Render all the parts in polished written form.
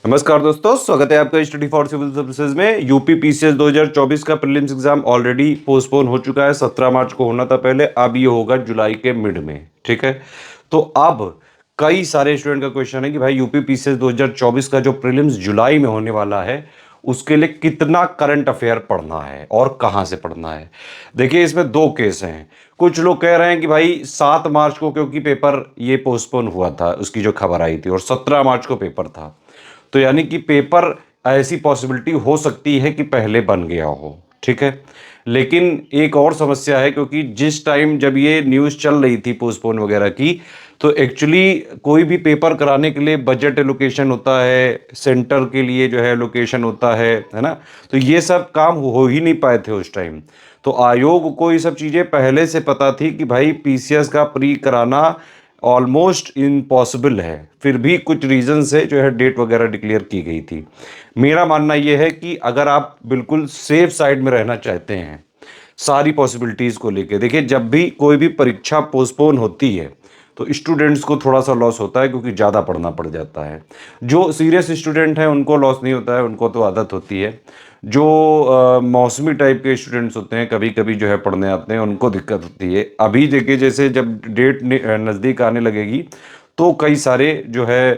नमस्कार दोस्तों, स्वागत है आपका स्टडी फॉर सिविल सर्विसेज में। यूपी पीसीएस 2024 का प्रीलिम्स एग्जाम ऑलरेडी पोस्टपोन हो चुका है। 17 मार्च को होना था पहले, अब ये होगा जुलाई के मिड में। ठीक है, तो अब कई सारे स्टूडेंट का क्वेश्चन है कि भाई यूपी पीसीएस 2024 का जो प्रीलिम्स जुलाई में होने वाला है उसके लिए कितना करंट अफेयर पढ़ना है और कहाँ से पढ़ना है। देखिए, इसमें दो केस हैं। कुछ लोग कह रहे हैं कि भाई 7 मार्च को क्योंकि पेपर ये पोस्टपोन हुआ था, उसकी जो खबर आई थी, और 17 मार्च को पेपर था, तो यानी कि पेपर ऐसी पॉसिबिलिटी हो सकती है कि पहले बन गया हो। ठीक है, लेकिन एक और समस्या है, क्योंकि जिस टाइम जब ये न्यूज़ चल रही थी पोस्टपोन वगैरह की, तो एक्चुअली कोई भी पेपर कराने के लिए बजट एलोकेशन होता है, सेंटर के लिए जो है एलोकेशन होता है ना। तो ये सब काम हो ही नहीं पाए थे उस टाइम। तो आयोग को ये सब चीज़ें पहले से पता थी कि भाई पीसीएस का प्री कराना ऑलमोस्ट इम्पॉसिबल है, फिर भी कुछ रीज़न से जो है डेट वगैरह डिक्लेयर की गई थी। मेरा मानना यह है कि अगर आप बिल्कुल सेफ साइड में रहना चाहते हैं सारी पॉसिबिलिटीज़ को लेके, देखिए जब भी कोई भी परीक्षा पोस्टपोन होती है तो स्टूडेंट्स को थोड़ा सा लॉस होता है, क्योंकि ज़्यादा पढ़ना पड़ जाता है। जो सीरियस स्टूडेंट हैं उनको लॉस नहीं होता है, उनको तो आदत होती है। जो मौसमी टाइप के स्टूडेंट्स होते हैं, कभी कभी जो है पढ़ने आते हैं, उनको दिक्कत होती है। अभी देखिए, जैसे जब डेट नज़दीक आने लगेगी तो कई सारे जो है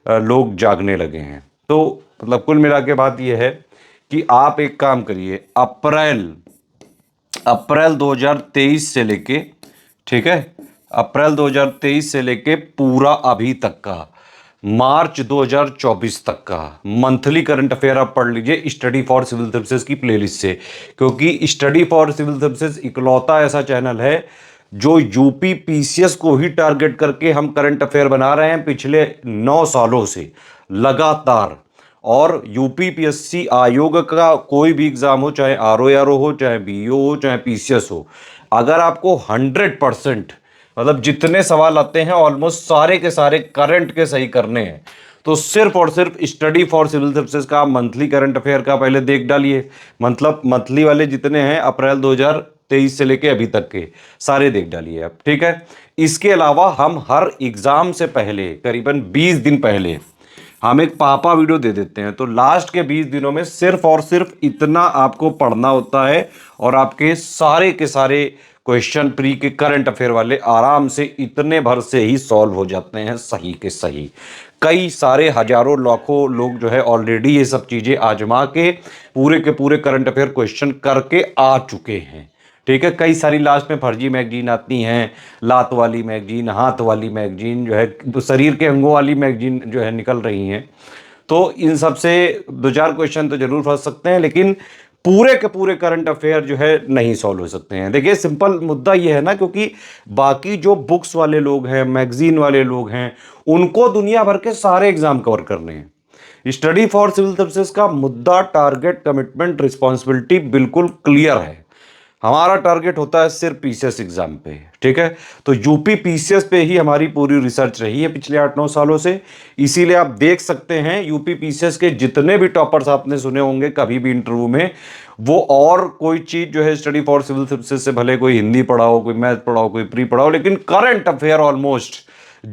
लोग जागने लगे हैं। तो मतलब कुल मिला के बात यह है कि आप एक काम करिए, अप्रैल अप्रैल 2023 से लेके, ठीक है, अप्रैल 2023 से लेके पूरा अभी तक का मार्च 2024 तक का मंथली करंट अफेयर आप पढ़ लीजिए स्टडी फॉर सिविल सर्विसेज की प्लेलिस्ट से। क्योंकि स्टडी फॉर सिविल सर्विसेज इकलौता ऐसा चैनल है जो यूपी पीसीएस को ही टारगेट करके हम करंट अफेयर बना रहे हैं पिछले 9 सालों से लगातार। और यूपीपीएससी आयोग का कोई भी एग्जाम हो, चाहे आरओ हो, चाहे बीओ हो, चाहे पीसीएस हो, अगर आपको 100% मतलब जितने सवाल आते हैं ऑलमोस्ट सारे के सारे करंट के सही करने हैं, तो सिर्फ और सिर्फ स्टडी फॉर सिविल सर्विसेज का मंथली करंट अफेयर का पहले देख डालिए। मतलब मंथली वाले जितने हैं अप्रैल 2023 से लेके अभी तक के सारे देख डालिए आप। ठीक है, इसके अलावा हम हर एग्जाम से पहले करीबन 20 दिन पहले हम एक पापा वीडियो दे देते हैं। तो लास्ट के 20 दिनों में सिर्फ और सिर्फ इतना आपको पढ़ना होता है और आपके सारे के सारे क्वेश्चन प्री के करंट अफेयर वाले आराम से इतने भर से ही सॉल्व हो जाते हैं, सही के सही। कई सारे हजारों लाखों लोग जो है ऑलरेडी ये सब चीजें आजमा के पूरे करंट अफेयर क्वेश्चन करके आ चुके हैं। ठीक है, कई सारी लास्ट में फर्जी मैगजीन आती हैं, लात वाली मैगजीन, हाथ वाली मैगजीन जो है, तो शरीर के अंगों वाली मैगजीन जो है निकल रही हैं। तो इन सब से दो चार क्वेश्चन तो जरूर फंस सकते हैं, लेकिन पूरे के पूरे करंट अफेयर जो है नहीं सॉल्व हो सकते हैं। देखिए, सिंपल मुद्दा ये है ना, क्योंकि बाकी जो बुक्स वाले लोग हैं, मैगजीन वाले लोग हैं, उनको दुनिया भर के सारे एग्जाम कवर करने हैं। स्टडी फॉर सिविल सर्विसेज का मुद्दा, टारगेट, कमिटमेंट, रिस्पॉन्सिबिलिटी बिल्कुल क्लियर है। हमारा टारगेट होता है सिर्फ पीसीएस एग्जाम पे। ठीक है, तो यूपी पीसीएस पे ही हमारी पूरी रिसर्च रही है पिछले 8-9 सालों से। इसीलिए आप देख सकते हैं यूपी पीसीएस के जितने भी टॉपर्स आपने सुने होंगे कभी भी इंटरव्यू में, वो और कोई चीज जो है स्टडी फॉर सिविल सर्विसेज से, भले कोई हिंदी पढ़ाओ, कोई मैथ पढ़ाओ, कोई प्री पढ़ाओ, लेकिन करंट अफेयर ऑलमोस्ट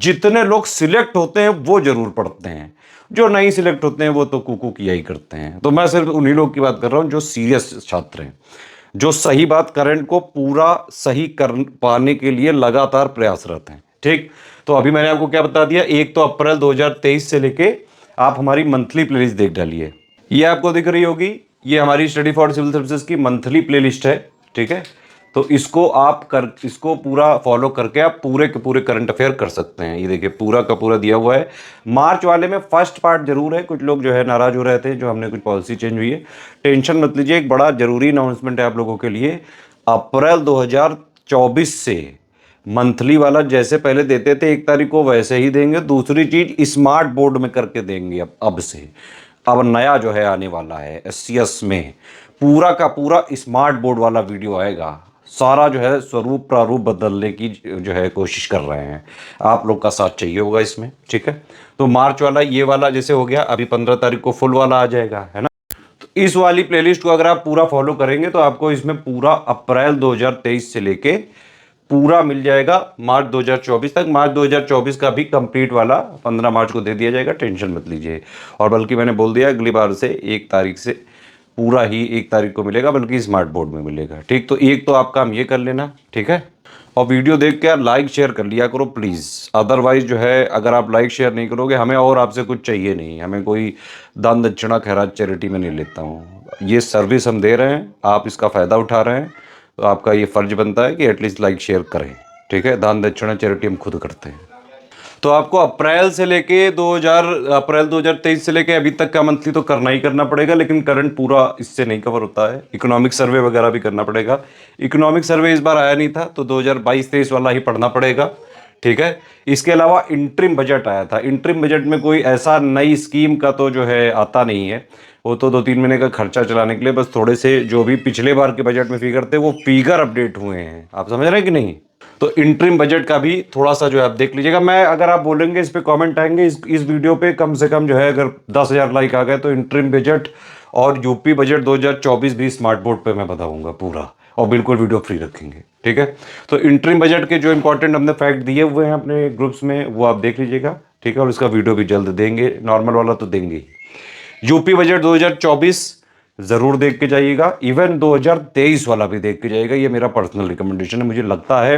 जितने लोग सिलेक्ट होते हैं वो जरूर पढ़ते हैं। जो नहीं सिलेक्ट होते हैं वो तो कुकू किया ही करते हैं। तो मैं सिर्फ उन्हीं लोग की बात कर रहा हूं जो सीरियस छात्र हैं, जो सही बात करंट को पूरा सही कर पाने के लिए लगातार प्रयासरत हैं। ठीक, तो अभी मैंने आपको क्या बता दिया, एक तो अप्रैल 2023 से लेके आप हमारी मंथली प्लेलिस्ट देख डालिए। ये आपको दिख रही होगी, ये हमारी स्टडी फॉर सिविल सर्विसेज की मंथली प्लेलिस्ट है। ठीक है, तो इसको पूरा फॉलो करके आप पूरे के पूरे करंट अफेयर कर सकते हैं। ये देखिए पूरा का पूरा दिया हुआ है। मार्च वाले में फर्स्ट पार्ट जरूर है, कुछ लोग जो है नाराज हो रहे थे जो हमने कुछ पॉलिसी चेंज हुई है। टेंशन मत लीजिए, एक बड़ा जरूरी अनाउंसमेंट है आप लोगों के लिए। अप्रैल 2024 से मंथली वाला जैसे पहले देते थे 1 तारीख को, वैसे ही देंगे। दूसरी चीज, स्मार्ट बोर्ड में करके देंगे अब से। अब नया जो है आने वाला है एससीएस में, पूरा का पूरा स्मार्ट बोर्ड वाला वीडियो आएगा। सारा जो है स्वरूप प्रारूप बदलने की जो है कोशिश कर रहे हैं। आप लोग का साथ चाहिए होगा इसमें। ठीक है, तो मार्च वाला ये वाला जैसे हो गया, अभी 15 तारीख को फुल वाला आ जाएगा, है ना। तो इस वाली प्लेलिस्ट को अगर आप पूरा फॉलो करेंगे तो आपको इसमें पूरा अप्रैल 2023 से लेके पूरा मिल जाएगा मार्च 2024 तक। मार्च 2024 का भी कंप्लीट वाला 15 मार्च को दे दिया जाएगा, टेंशन मत लीजिए। और बल्कि मैंने बोल दिया अगली बार से 1 तारीख से पूरा ही 1 तारीख को मिलेगा, बल्कि स्मार्ट बोर्ड में मिलेगा। ठीक, तो एक तो आप काम ये कर लेना, ठीक है। और वीडियो देख के यार लाइक शेयर कर लिया करो प्लीज़। अदरवाइज जो है, अगर आप लाइक शेयर नहीं करोगे, हमें और आपसे कुछ चाहिए नहीं, हमें कोई दान दक्षिणा खैरात चैरिटी में नहीं लेता हूँ। ये सर्विस हम दे रहे हैं, आप इसका फ़ायदा उठा रहे हैं, तो आपका ये फ़र्ज बनता है कि एटलीस्ट लाइक शेयर करें, ठीक है। दान दक्षिणा चैरिटी हम खुद करते हैं। तो आपको अप्रैल 2023 से लेके अभी तक का मंथली तो करना ही करना पड़ेगा, लेकिन करंट पूरा इससे नहीं कवर होता है। इकोनॉमिक सर्वे वगैरह भी करना पड़ेगा। इकोनॉमिक सर्वे इस बार आया नहीं था, तो 2022-23 वाला ही पढ़ना पड़ेगा, ठीक है। इसके अलावा इंटरिम बजट आया था। इंटरिम बजट में कोई ऐसा नई स्कीम का तो जो है आता नहीं है, वो तो 2-3 महीने का खर्चा चलाने के लिए बस थोड़े से जो भी पिछले बार के बजट में फिगर थे वो फिगर अपडेट हुए हैं। आप समझ रहे हैं कि नहीं? तो इंटरिम बजट का भी थोड़ा सा जो है आप देख लीजिएगा। मैं अगर आप बोलेंगे, इस पे कमेंट आएंगे, इस वीडियो पे कम से कम जो है अगर 10,000 लाइक आ गए तो इंटरिम बजट और यूपी बजट 2024 भी स्मार्ट बोर्ड पे मैं बताऊंगा पूरा, और बिल्कुल वीडियो फ्री रखेंगे, ठीक है। तो इंटरिम बजट के जो इंपॉर्टेंट हमने फैक्ट दिए हुए हैं अपने ग्रुप्स में, वो आप देख लीजिएगा, ठीक है। और इसका वीडियो भी जल्द देंगे, नॉर्मल वाला तो देंगे ही। यूपी बजट 2024 जरूर देख के जाइएगा, इवन 2023 वाला भी देख के जाइएगा। ये मेरा पर्सनल रिकमेंडेशन है। मुझे लगता है,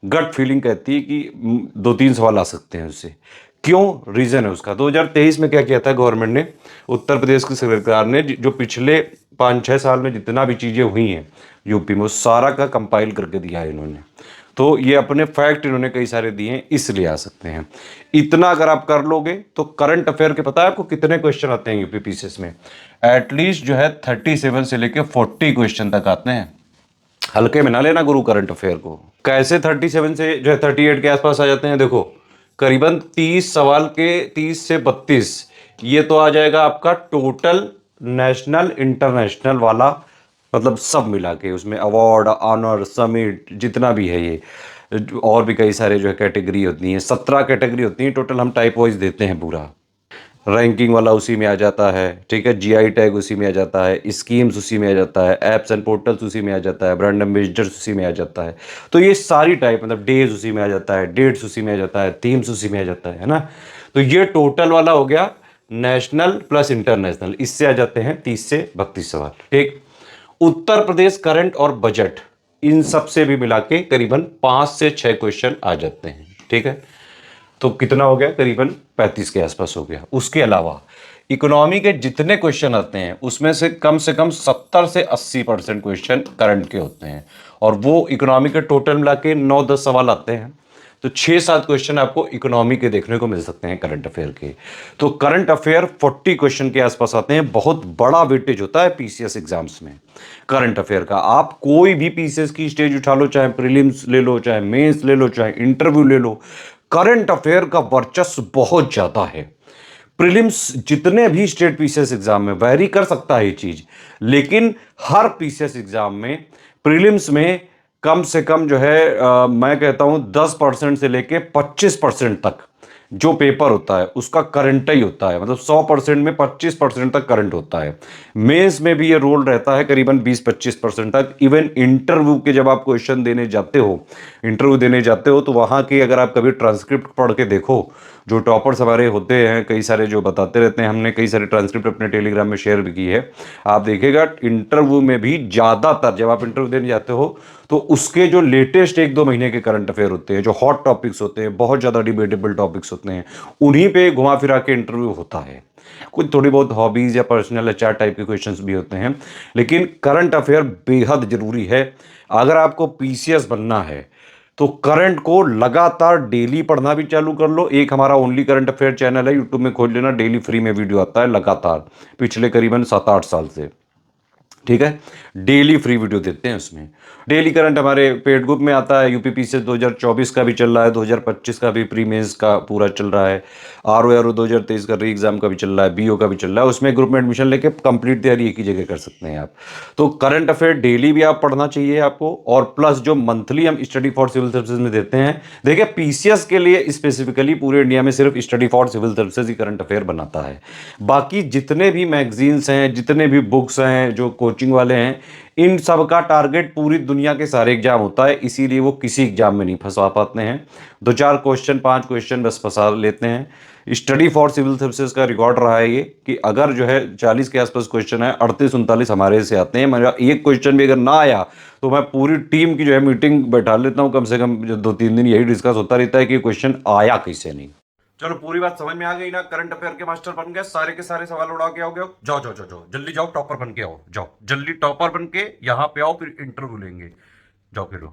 गट फीलिंग कहती है कि 2-3 सवाल आ सकते हैं उससे। क्यों? रीजन है उसका। 2023 में क्या किया था गवर्नमेंट ने, उत्तर प्रदेश की सरकार ने, जो पिछले 5-6 साल में जितना भी चीज़ें हुई हैं यूपी में, वो सारा का कंपाइल करके दिया है इन्होंने। तो ये अपने फैक्ट इन्होंने कई सारे दिए हैं, इसलिए आ सकते हैं। इतना अगर आप कर लोगे तो करंट अफेयर के पता है आपको कितने क्वेश्चन आते हैं यूपी पीसीएस में? एटलीस्ट जो है 37 से लेके 40 क्वेश्चन तक आते हैं। हल्के में ना लेना गुरु करंट अफेयर को। कैसे 37 से जो है 38 के आसपास आ जाते हैं? देखो, करीबन 30 सवाल के 30 से 32, ये तो आ जाएगा आपका टोटल नेशनल इंटरनेशनल वाला, मतलब सब मिला के उसमें अवार्ड, ऑनर, समिट, जितना भी है ये, और भी कई सारे जो है कैटेगरी होती हैं, 17 कैटेगरी होती हैं टोटल। हम टाइप वाइज देते हैं पूरा। रैंकिंग वाला उसी में आ जाता है, ठीक है। जीआई टैग उसी में आ जाता है, स्कीम्स उसी में आ जाता है, एप्स एंड पोर्टल्स उसी में आ जाता है, ब्रांड एम्बेसडर्स उसी में आ जाता है। तो ये सारी टाइप, मतलब डेज उसी में आ जाता है, डेट्स उसी में आ जाता है, थीम्स उसी में आ जाता है ना। तो ये टोटल वाला हो गया नेशनल प्लस इंटरनेशनल, इससे आ जाते हैं 30 से 32 सवाल, ठीक। उत्तर प्रदेश करंट और बजट, इन सब से भी मिला के करीबन 5 से 6 क्वेश्चन आ जाते हैं, ठीक है। तो कितना हो गया? करीबन 35 के आसपास हो गया। उसके अलावा इकोनॉमी के जितने क्वेश्चन आते हैं उसमें से कम 70 से 80% क्वेश्चन करंट के होते हैं, और वो इकोनॉमी के टोटल मिला के 9-10 सवाल आते हैं। तो 6-7 क्वेश्चन आपको इकोनॉमी के देखने को मिल सकते हैं करंट अफेयर के। तो करंट अफेयर 40 क्वेश्चन के आसपास आते हैं। बहुत बड़ा वेटेज होता है पीसीएस एग्जाम्स में करंट अफेयर का। आप कोई भी पीसीएस की स्टेज उठा लो, चाहे प्रीलिम्स ले लो, चाहे मेंस ले लो, चाहे इंटरव्यू ले लो, करंट अफेयर का वर्चस्व बहुत ज्यादा है। प्रीलिम्स जितने भी स्टेट पीसीएस एग्जाम में वैरी कर सकता है ये चीज, लेकिन हर पीसीएस एग्जाम में प्रीलिम्स में कम से कम जो है मैं कहता हूं 10% से लेके 25% तक जो पेपर होता है उसका करंट ही होता है। मतलब 100% में 25% तक करंट होता है। मेंस में भी ये रोल रहता है करीबन 20-25% तक। इवन इंटरव्यू के जब आप क्वेश्चन देने जाते हो, इंटरव्यू देने जाते हो, तो वहाँ की अगर आप कभी ट्रांसक्रिप्ट पढ़ के देखो, जो टॉपर्स हमारे होते हैं कई सारे जो बताते रहते हैं, हमने कई सारे ट्रांसक्रिप्ट अपने टेलीग्राम में शेयर भी की है, आप देखिएगा इंटरव्यू में भी ज़्यादातर जब आप इंटरव्यू देने जाते हो तो उसके जो लेटेस्ट 1-2 महीने के करंट अफेयर होते हैं, जो हॉट टॉपिक्स होते हैं, बहुत ज़्यादा डिबेटेबल टॉपिक्स होते हैं, उन्हीं पे घुमा फिरा के इंटरव्यू होता है। कुछ थोड़ी बहुत हॉबीज़ या पर्सनल एचआर टाइप के क्वेश्चंस भी होते हैं, लेकिन करंट अफेयर बेहद जरूरी है। अगर आपको पीसीएस बनना है तो करंट को लगातार डेली पढ़ना भी चालू कर लो। एक हमारा ओनली करंट अफेयर चैनल है, यूट्यूब में खोज लेना, डेली फ्री में वीडियो आता है लगातार पिछले करीबन 7-8 साल से, ठीक है। डेली फ्री वीडियो देते हैं उसमें। डेली करंट हमारे पेड ग्रुप में आता है। यूपीपीसीएस 2024 का भी चल रहा है, 2025 का भी प्री मेंस का पूरा चल रहा है, आरओ 2023 का री एग्जाम का भी चल रहा है, बीओ का भी चल रहा है। उसमें ग्रुप में एडमिशन लेके कंप्लीट तैयारी एक ही जगह कर सकते हैं आप। तो करंट अफेयर डेली भी आप पढ़ना चाहिए आपको, और प्लस जो मंथली हम स्टडी फॉर सिविल सर्विसेज में देते हैं। देखिए, पीसीएस के लिए स्पेसिफिकली पूरे इंडिया में सिर्फ स्टडी फॉर सिविल सर्विसेज ही करंट अफेयर बनाता है। बाकी जितने भी मैगजीन्स हैं, जितने भी बुक्स हैं, जो कोचिंग वाले हैं, इन सब का टारगेट पूरी दुनिया के सारे एग्जाम होता है, इसीलिए वो किसी एग्जाम में नहीं फंसा पाते हैं। 2-4 क्वेश्चन 5 क्वेश्चन बस फंसा लेते हैं। स्टडी फॉर सिविल सर्विसेज का रिकॉर्ड रहा है ये कि अगर जो है 40 के आसपास क्वेश्चन है, 38-39 हमारे से आते हैं। मेरा एक क्वेश्चन भी अगर ना आया तो मैं पूरी टीम की जो है मीटिंग बैठा लेता हूँ, कम से कम जो 2-3 दिन यही डिस्कस होता रहता है कि क्वेश्चन आया कैसे नहीं। चलो पूरी बात समझ में आ गई ना? करंट अफेयर के मास्टर बन गए, सारे के सारे सवाल उड़ा के आओगे? जाओ जाओ जाओ जाओ, जल्दी जाओ, टॉपर बन के आओ, जाओ जल्दी टॉपर बन के यहाँ पे आओ, फिर इंटरव्यू लेंगे। जाओ फिर।